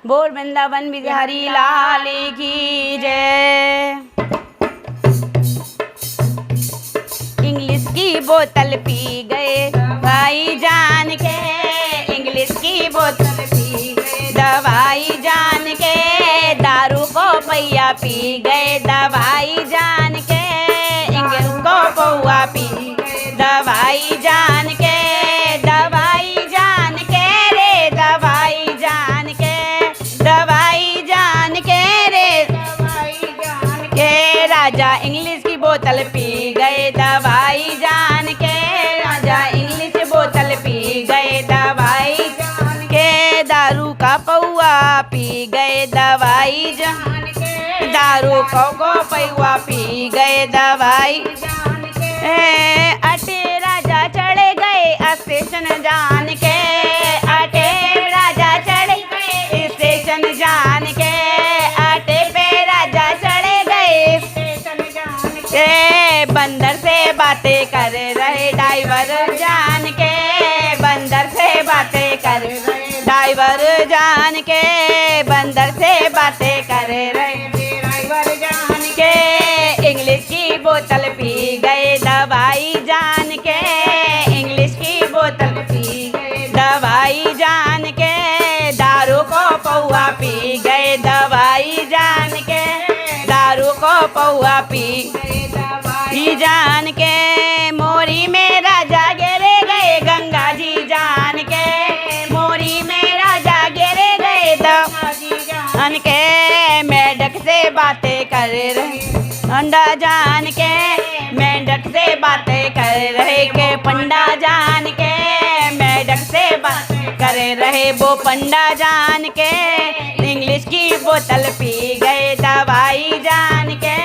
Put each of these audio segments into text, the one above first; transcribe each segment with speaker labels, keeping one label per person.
Speaker 1: बोल वृंदावन बिहारी लाल की जय। इंग्लिश की बोतल पी गए भाई जान के, इंग्लिश की बोतल पी गए दवाई जान के, दारू को पैया पी गए दवाई जान के, इंग्लिश को पौआ पी गए दवाई जान के, दवाई जान के रे दवाई जान के, दवाई जान के रे दवाई जान के, राजा इंग्लिश की बोतल पी गए दवाई जान के, राजा इंग्लिश बोतल पी गए दवाई जान के, दारू का पौआ पी गए दवाई जान के, दारू को पौआ पी गए दवाई जान के, अटे राजा चढ़े गए स्टेशन जान के, अटे राजा चढ़े गए स्टेशन जान के, अटे पे राजा चढ़े गए स्टेशन जान के, बंदर से बातें कर रहे ड्राइवर जान के, बंदर से बातें कर रहे ड्राइवर जान के, बंदर से बातें कर रहे ड्राइवर जान के, इंग्लिश की बोतल पी गए दवाई जान के, इंग्लिश की बोतल पी गए दवाई जान के, दारू को पौआ पी गए दवाई जान के, दारू को पौआ पी गए दवाई जान के, मोरी में राजा गिरे गए गंगा जी जान के, मोरी में राजा गिरे गए गंगा जी जान के, मेंढक से बातें कर रहे पंडा जान के, मेंढक से बातें कर रहे के पंडा जान के, मेंढक से बातें कर रहे वो पंडा जान के, इंग्लिश की बोतल पी गए दवाई जान के,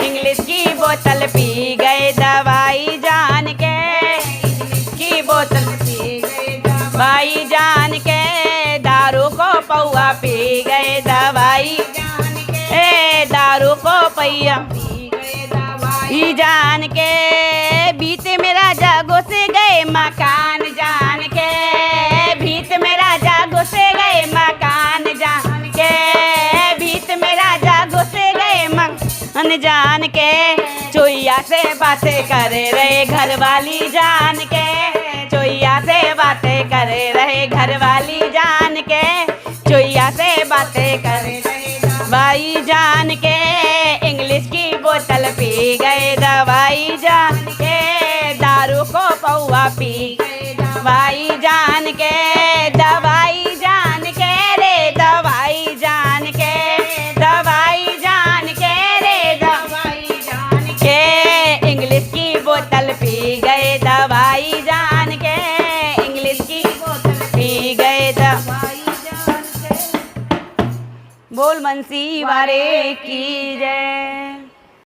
Speaker 1: इंग्लिश की बोतल पी गए दवाई जान के, इंग्लिश की बोतल पी गए दवाई जान के, दारू को पौआ पी गए दवाई जान के, दारू को पैया पी गए दवाई जान के, बीते में राजा घुसे गए मकान जान के, भीत में राजा घुसे गए मकान जान के, भीत में राजा घुसे गए मकान जान के, चोइया से बातें करे रहे घरवाली जान के, चोइया से बातें करे रहे घरवाली जान के, चोइया से बातें करे रहे दवाई जान के, इंग्लिश की बोतल पी गए दवाई जान के, दारू को पौआ पी गए दवाई जान के, दवाई जान के रे दवाई जान के, दवाई जान के रे दवाई जान के, इंग्लिश की बोतल पी गए दवाई जान के, इंग्लिश की बोतल पी गए दवाई जान के। बोल बंसी वाले की जय।